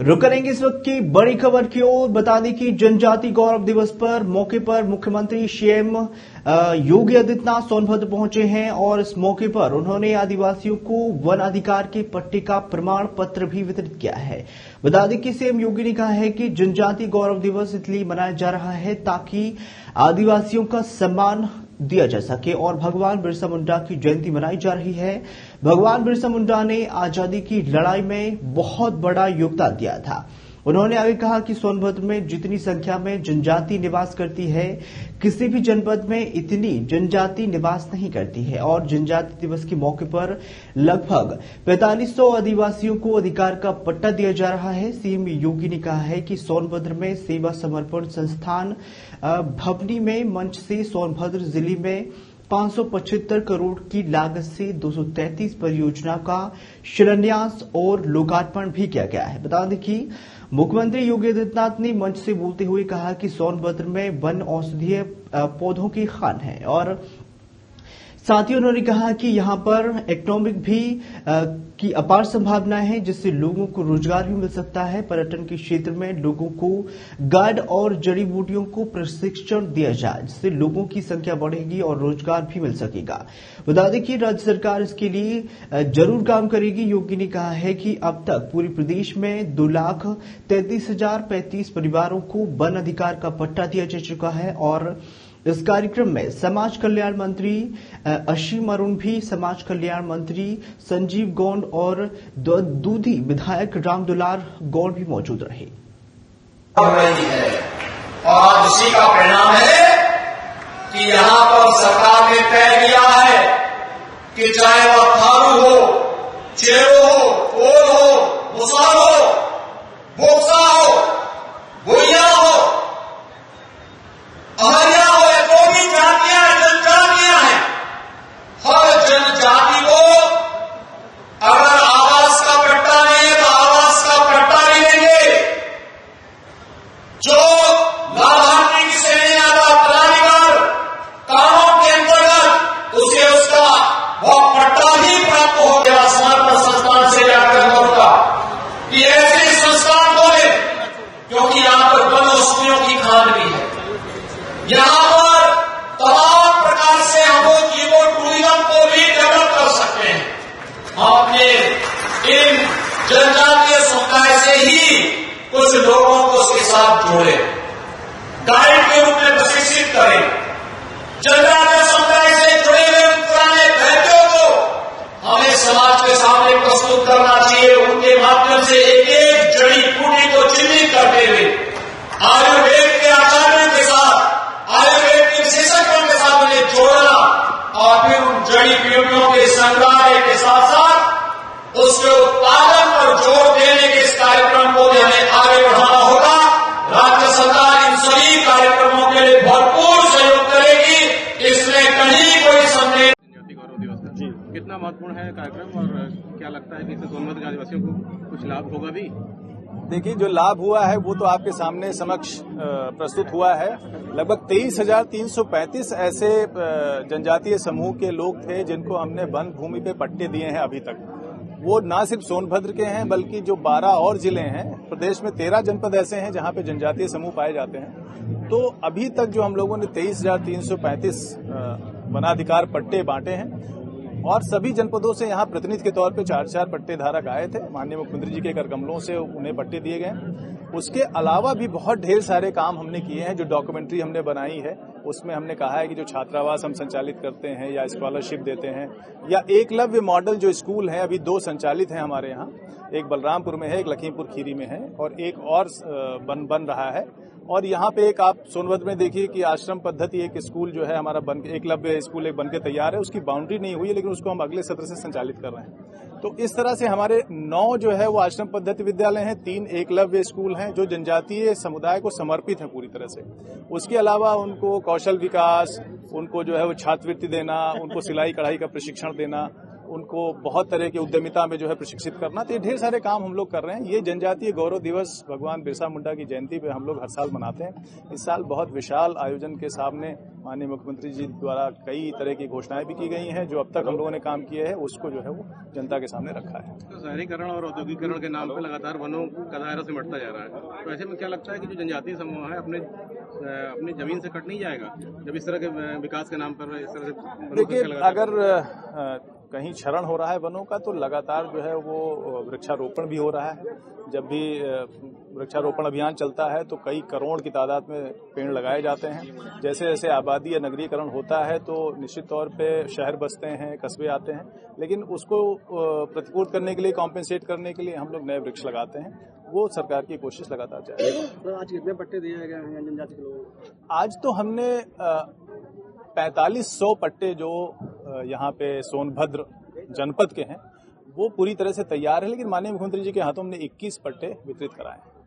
रुक करेंगे इस वक्त की बड़ी खबर की ओर। बता दें कि जनजाति गौरव दिवस पर मौके पर मुख्यमंत्री सीएम योगी आदित्यनाथ सोनभद्र पहुंचे हैं और इस मौके पर उन्होंने आदिवासियों को वन अधिकार के पट्टे का प्रमाण पत्र भी वितरित किया है। बता दें कि सीएम योगी ने कहा है कि जनजाति गौरव दिवस इसलिए मनाया जा रहा है ताकि आदिवासियों का सम्मान दिया जा सके और भगवान बिरसा मुंडा की जयंती मनाई जा रही है। भगवान बिरसा मुंडा ने आजादी की लड़ाई में बहुत बड़ा योगदान दिया था। उन्होंने आगे कहा कि सोनभद्र में जितनी संख्या में जनजाति निवास करती है, किसी भी जनपद में इतनी जनजाति निवास नहीं करती है और जनजाति दिवस के मौके पर लगभग 4500 आदिवासियों को अधिकार का पट्टा दिया जा रहा है। सीएम योगी ने कहा है कि सोनभद्र में सेवा समर्पण संस्थान भवनी में मंच से सोनभद्र जिले में 575 करोड़ की लागत से 233 परियोजना का शिलान्यास और लोकार्पण भी किया गया है। बता दें कि मुख्यमंत्री योगी आदित्यनाथ ने मंच से बोलते हुए कहा कि सोनभद्र में वन औषधीय पौधों की खान है और साथ ही उन्होंने कहा कि यहां पर इकोनॉमिक भी की अपार संभावनाएं हैं जिससे लोगों को रोजगार भी मिल सकता है। पर्यटन के क्षेत्र में लोगों को गार्ड और जड़ी बूटियों को प्रशिक्षण दिया जाए जिससे लोगों की संख्या बढ़ेगी और रोजगार भी मिल सकेगा। बता दें कि राज्य सरकार इसके लिए जरूर काम करेगी। योगी ने कहा है कि अब तक पूरे प्रदेश में 2,33,035 परिवारों को वन अधिकार का पट्टा दिया जा चुका है और इस कार्यक्रम में समाज कल्याण मंत्री असीम अरुण भी, समाज कल्याण मंत्री संजीव गौंड और दूधी विधायक रामदुलार गौंड भी मौजूद रहे। और इसी का परिणाम है कि यहाँ पर सरकार ने तय किया है कि चाहे वह थारू हो, चेरो हो, ओल हो, मुसार हो, बोक्सा हो, भुइया हो, अहरिया हो, जो भी जातियां जनजातियां हैं, हर जनजाति को अगर आवास का पट्टा नहीं है तो आवास का पट्टा नहीं देंगे। जो लाभार्थी की श्रेणी में आता पदाधिकार कानून के अंतर्गत उसे उसका वह पट्टा ही प्राप्त हो गया। समर्पण संस्थान से जाकर होगा कि ऐसे संस्थान खोले क्योंकि यहां पर वन औषधियों की खान भी है। यहां पर तमाम प्रकार से हम ईको टूरिज्म को भी डेवलप कर सकते हैं। हम अपने इन जनजातीय समुदाय से ही कुछ लोगों को उसके साथ जोड़े, गाइड के रूप में प्रशिक्षित करें। जनजातीय समुदाय से जुड़े हुए पुराने व्यक्तियों को हमें समाज के सामने प्रस्तुत करना चाहिए। उनके माध्यम से एक एक जड़ी बूटी को चिन्हित करते हुए आयुर्वेद के आचार्यों के साथ, आयुर्वेद के विशेषज्ञों के साथ उन्हें जोड़ना और फिर उन जड़ी बूटियों के संग्रह के साथ साथ उसके उत्पादन पर जोर देने के इस कार्यक्रम को हमें आगे बढ़ाना होगा। राज्य सरकार इन सभी कार्यक्रमों के लिए भरपूर सहयोग करेगी, इसमें कहीं कोई संदेह। जनजाति गौरव दिवस जी कितना महत्वपूर्ण है कार्यक्रम और क्या लगता है कि इससे सोनभद्र के आदिवासियों को कुछ लाभ होगा भी? देखिए, जो लाभ हुआ है वो तो आपके सामने समक्ष प्रस्तुत हुआ है। लगभग 23,335 ऐसे जनजातीय समूह के लोग थे जिनको हमने वन भूमि पे पट्टे दिए हैं अभी तक। वो ना सिर्फ सोनभद्र के हैं बल्कि जो 12 और जिले हैं, प्रदेश में 13 जनपद ऐसे हैं जहां पे जनजातीय समूह पाए जाते हैं। तो अभी तक जो हम लोगों ने 23,335 वनाधिकार पट्टे बांटे हैं और सभी जनपदों से यहाँ प्रतिनिधि के तौर पे 4-4 पट्टे धारक आए थे। माननीय मुख्यमंत्री जी के कर कमलों से उन्हें पट्टे दिए गए। उसके अलावा भी बहुत ढेर सारे काम हमने किए हैं। जो डॉक्यूमेंट्री हमने बनाई है उसमें हमने कहा है कि जो छात्रावास हम संचालित करते हैं या स्कॉलरशिप देते हैं या एकलव्य मॉडल जो स्कूल है, अभी 2 संचालित हैं हमारे यहाँ। एक बलरामपुर में है, एक लखीमपुर खीरी में है और एक और बन रहा है। और यहाँ पे एक आप सोनभद्र में देखिए कि आश्रम पद्धति एक स्कूल जो है हमारा एकलव्य स्कूल एक बनके तैयार है। उसकी बाउंड्री नहीं हुई है लेकिन उसको हम अगले सत्र से संचालित कर रहे हैं। तो इस तरह से हमारे 9 जो है वो आश्रम पद्धति विद्यालय हैं, 3 एकलव्य स्कूल हैं जो जनजातीय समुदाय को समर्पित हैं पूरी तरह से। उसके अलावा उनको कौशल विकास, उनको जो है वो छात्रवृत्ति देना, उनको सिलाई कढ़ाई का प्रशिक्षण देना, उनको बहुत तरह की उद्यमिता में जो है प्रशिक्षित करना। तो ये ढेर सारे काम हम लोग कर रहे हैं। ये जनजातीय गौरव दिवस भगवान बिरसा मुंडा की जयंती पे हम लोग हर साल मनाते हैं। इस साल बहुत विशाल आयोजन के सामने माननीय मुख्यमंत्री जी द्वारा कई तरह की घोषणाएं भी की गई हैं। जो अब तक हम लोगों ने काम किए हैं उसको जो है वो जनता के सामने रखा है। तो शहरीकरण और औद्योगिकरण के नाम पर लगातार वनों का दायरा सिमटता जा रहा है, तो ऐसे में क्या लगता है कि जो जनजातीय समूह है अपनी जमीन से कट नहीं जाएगा जब इस तरह के विकास के नाम पर इस तरह से? देखिए, अगर कहीं क्षरण हो रहा है वनों का तो लगातार जो है वो वृक्षारोपण भी हो रहा है। जब भी वृक्षारोपण अभियान चलता है तो कई करोड़ की तादाद में पेड़ लगाए जाते हैं। जैसे जैसे आबादी या नगरीकरण होता है तो निश्चित तौर पे शहर बसते हैं, कस्बे आते हैं, लेकिन उसको प्रतिपूर्त करने के लिए, कॉम्पेंसेट करने के लिए हम लोग नए वृक्ष लगाते हैं। वो सरकार की कोशिश लगातार जारी है। तो आज कितने पट्टे दिए गए हैं जनजाति के लोगों को? आज तो हमने 4500 पट्टे जो यहाँ पे सोनभद्र जनपद के हैं वो पूरी तरह से तैयार है, लेकिन माननीय मुख्यमंत्री जी के हाथों हमने 21 पट्टे वितरित कराए हैं।